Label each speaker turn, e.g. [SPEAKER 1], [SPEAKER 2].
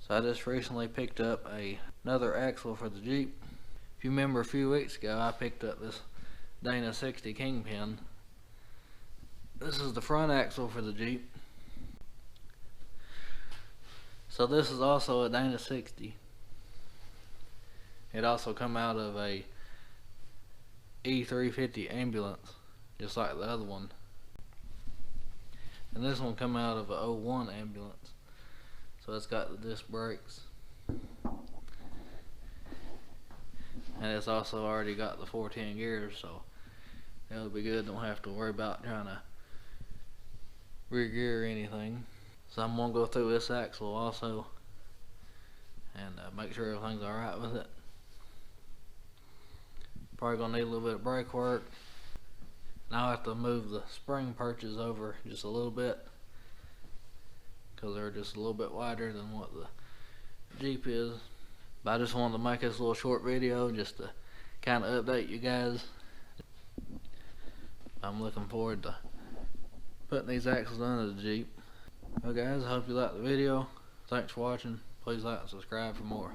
[SPEAKER 1] So I just recently picked up another axle for the Jeep. If you remember a few weeks ago, I picked up this Dana 60 Kingpin. This is the front axle for the Jeep. So this is also a Dana 60. It also come out of a E350 ambulance, just like the other one. And this one come out of a 01 ambulance. So it's got the disc brakes. And it's also already got the 410 gears, so it'll be good. Don't have to worry about trying to rear gear or anything. So I'm gonna go through this axle also and make sure everything's alright with it. Probably gonna need a little bit of brake work. Now I have to move the spring perches over just a little bit because they're just a little bit wider than what the Jeep is. But I just wanted to make this little short video just to kind of update you guys. I'm looking forward to putting these axles under the Jeep. Well guys, I hope you liked the video. Thanks for watching. Please like and subscribe for more.